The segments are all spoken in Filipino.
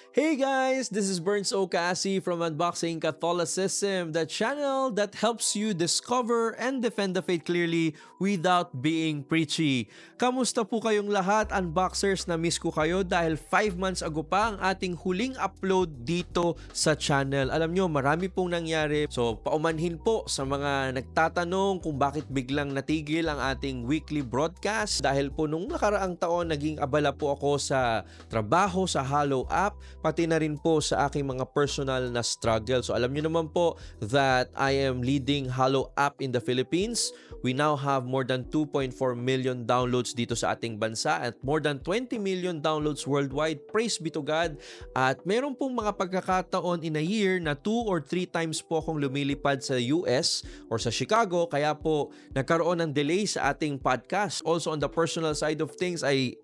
Hey guys, this is Burns Okasi from Unboxing Catholicism, the channel that helps you discover and defend the faith clearly without being preachy. Kamusta po kayong lahat, unboxers? Na-miss ko kayo dahil 5 months ago pa ang ating huling upload dito sa channel. Alam nyo, marami pong nangyari. So, paumanhin po sa mga nagtatanong kung bakit biglang natigil ang ating weekly broadcast. Dahil po nung nakaraang taon, naging abala po ako sa trabaho, sa Halo app, pati na rin po sa aking mga personal na struggle. So alam nyo naman po that I am leading Halo app in the Philippines. We now have more than 2.4 million downloads dito sa ating bansa at more than 20 million downloads worldwide. Praise be to God. At meron pong mga pagkakataon in a year na 2 or 3 times po akong lumilipad sa US or sa Chicago. Kaya po nagkaroon ng delay sa ating podcast. Also on the personal side of things, I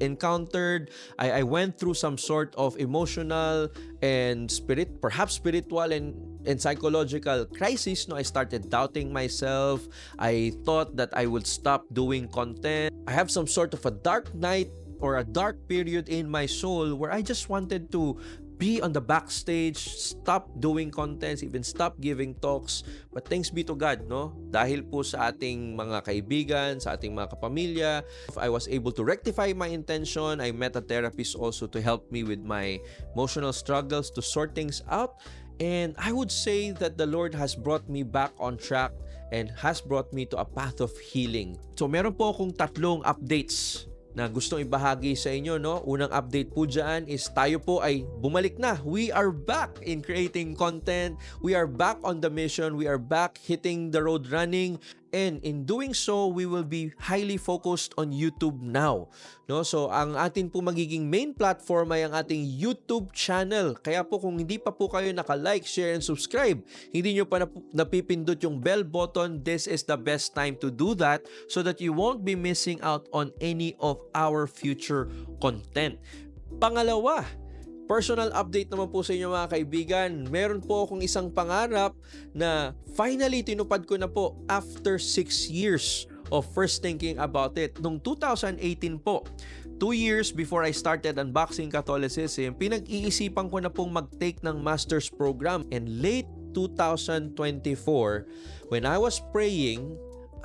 went through some sort of emotional and perhaps spiritual and psychological crisis. No, I started doubting myself. I thought that I would stop doing content. I have some sort of a dark night or a dark period in my soul where I just wanted to be on the backstage, stop doing contents, even stop giving talks. But thanks be to God, no? Dahil po sa ating mga kaibigan, sa ating mga kapamilya, I was able to rectify my intention. I met a therapist also to help me with my emotional struggles, to sort things out. And I would say that the Lord has brought me back on track and has brought me to a path of healing. So meron po akong 3 updates na gustong ibahagi sa inyo, no? Unang update po dyan is tayo po ay bumalik na. We are back in creating content. We are back on the mission. We are back hitting the road running. And in doing so, we will be highly focused on YouTube now. No? So, ang atin po magiging main platform ay ang ating YouTube channel. Kaya po kung hindi pa po kayo naka-like, share, and subscribe, hindi nyo pa napipindot yung bell button, this is the best time to do that so that you won't be missing out on any of our future content. Pangalawa, personal update naman po sa inyo mga kaibigan. Meron po akong isang pangarap na finally tinupad ko na po after 6 years of first thinking about it. Noong 2018 po, 2 years before I started Unboxing Catholicism, pinag-iisipan ko na pong mag-take ng master's program. And late 2024, when I was praying,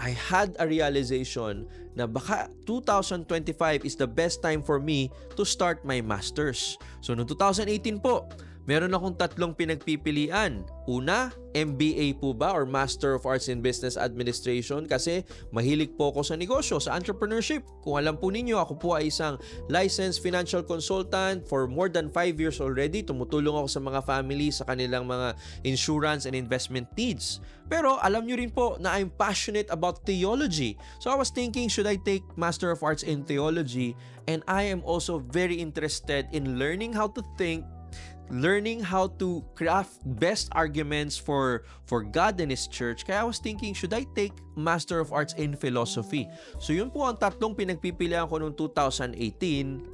I had a realization na baka 2025 is the best time for me to start my master's. So, noong 2018 po, meron akong 3 pinagpipilian. Una, MBA po ba or Master of Arts in Business Administration kasi mahilig po ako sa negosyo, sa entrepreneurship. Kung alam po ninyo, ako po ay isang licensed financial consultant for more than 5 years already. Tumutulong ako sa mga family sa kanilang mga insurance and investment needs. Pero alam nyo rin po na I'm passionate about theology. So I was thinking, should I take Master of Arts in Theology? And I am also very interested in learning how to think, learning how to craft best arguments for God and His church. Kaya I was thinking, should I take Master of Arts in Philosophy? So yun po ang 3 pinagpipilian ko noong 2018.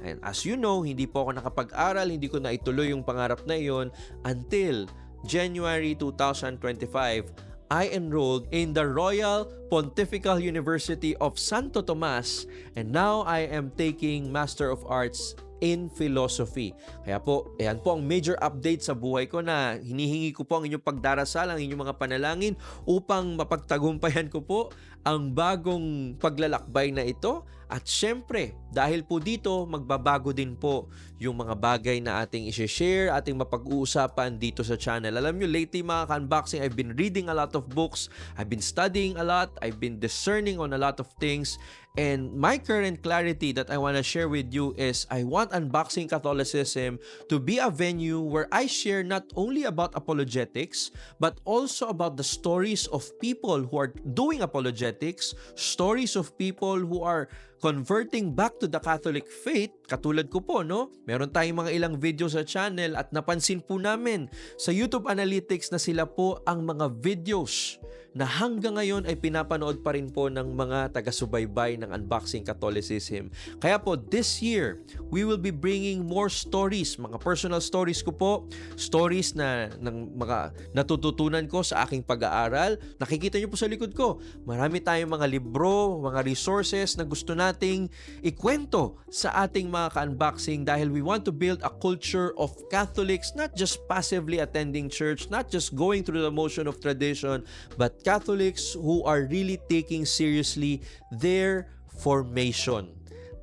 And as you know, hindi po ako nakapag-aral, hindi ko na ituloy yung pangarap na iyon until January 2025. I enrolled in the Royal Pontifical University of Santo Tomas, and now I am taking Master of Arts in Philosophy. Kaya po, ayan po ang major update sa buhay ko na hinihingi ko po ang inyong pagdarasal, ang inyong mga panalangin upang mapagtagumpayan ko po ang bagong paglalakbay na ito. At syempre, dahil po dito, magbabago din po yung mga bagay na ating i-share, ating mapag-uusapan dito sa channel. Alam nyo, lately mga ka-unboxing, I've been reading a lot of books, I've been studying a lot, I've been discerning on a lot of things, and my current clarity that I want to share with you is I want Unboxing Catholicism to be a venue where I share not only about apologetics, but also about the stories of people who are doing apologetics, stories of people who are converting back to the Catholic faith. Katulad ko po, no? Meron tayong mga ilang video sa channel at napansin po namin sa YouTube Analytics na sila po ang mga videos na hanggang ngayon ay pinapanood pa rin po ng mga taga-subaybay ng Unboxing Catholicism. Kaya po, this year, we will be bringing more stories, mga personal stories ko po, stories na ng mga natututunan ko sa aking pag-aaral. Nakikita niyo po sa likod ko, marami tayong mga libro, mga resources na gusto natin nating ikwento sa ating mga ka-unboxing dahil we want to build a culture of Catholics not just passively attending church, not just going through the motion of tradition, but Catholics who are really taking seriously their formation,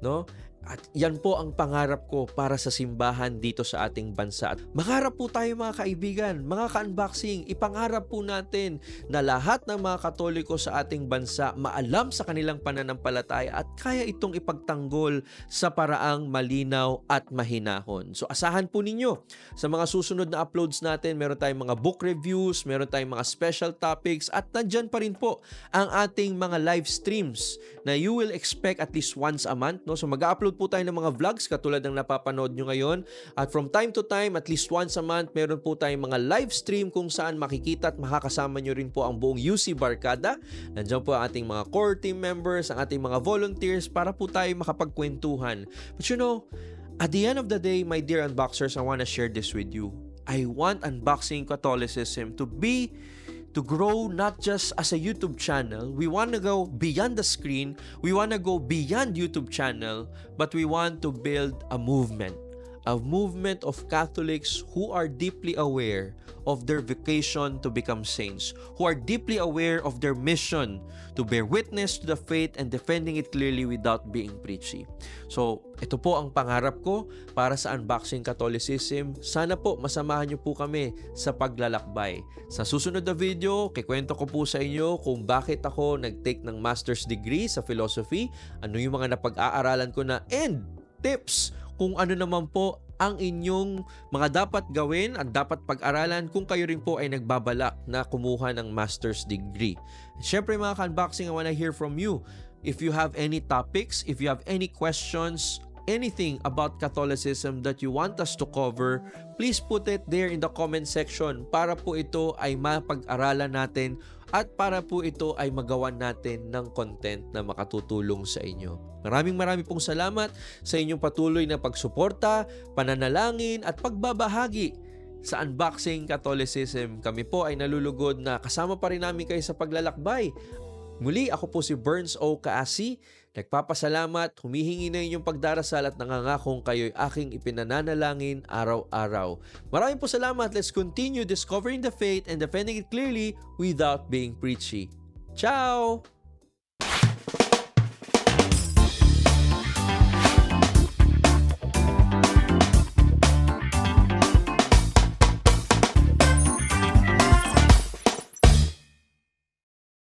no? At yan po ang pangarap ko para sa simbahan dito sa ating bansa. At mangarap po tayo mga kaibigan, mga ka-unboxing, ipangarap po natin na lahat ng mga Katoliko sa ating bansa maalam sa kanilang pananampalataya at kaya itong ipagtanggol sa paraang malinaw at mahinahon. So asahan po ninyo sa mga susunod na uploads natin, meron tayong mga book reviews, meron tayong mga special topics at nandyan pa rin po ang ating mga live streams na you will expect at least once a month. No? So mag-upload po tayo ng mga vlogs katulad ng napapanood nyo ngayon. At from time to time, at least once a month, meron po tayong mga live stream kung saan makikita at makakasama nyo rin po ang buong UC Barkada. Nandiyan po ang ating mga core team members, ang ating mga volunteers para po tayo makapagkwentuhan. But you know, at the end of the day, my dear unboxers, I want to share this with you. I want Unboxing Catholicism to grow not just as a YouTube channel. We want to go beyond the screen. We want to go beyond YouTube channel, but we want to build a movement of Catholics who are deeply aware of their vocation to become saints, who are deeply aware of their mission to bear witness to the faith and defending it clearly without being preachy. So, ito po ang pangarap ko para sa Unboxing Catholicism. Sana po masamahan niyo po kami sa paglalakbay. Sa susunod na video, kikwento ko po sa inyo kung bakit ako nag-take ng master's degree sa philosophy, ano yung mga napag-aaralan ko na, and tips kung ano naman po ang inyong mga dapat gawin at dapat pag-aralan kung kayo rin po ay nagbabalak na kumuha ng master's degree. Siyempre mga ka-unboxing, I wanna hear from you. If you have any topics, if you have any questions, anything about Catholicism that you want us to cover, please put it there in the comment section para po ito ay mapag-aralan natin at para po ito ay magawan natin ng content na makatutulong sa inyo. Maraming pong salamat sa inyong patuloy na pagsuporta, pananalangin at pagbabahagi sa Unboxing Catholicism. Kami po ay nalulugod na kasama pa rin namin kayo sa paglalakbay. Muli, ako po si Burns O. Kaasi. Nagpapasalamat, humihingi na inyong pagdarasal at nangangakong kayo'y aking ipinananalangin araw-araw. Maraming po salamat. Let's continue discovering the faith and defending it clearly without being preachy. Ciao!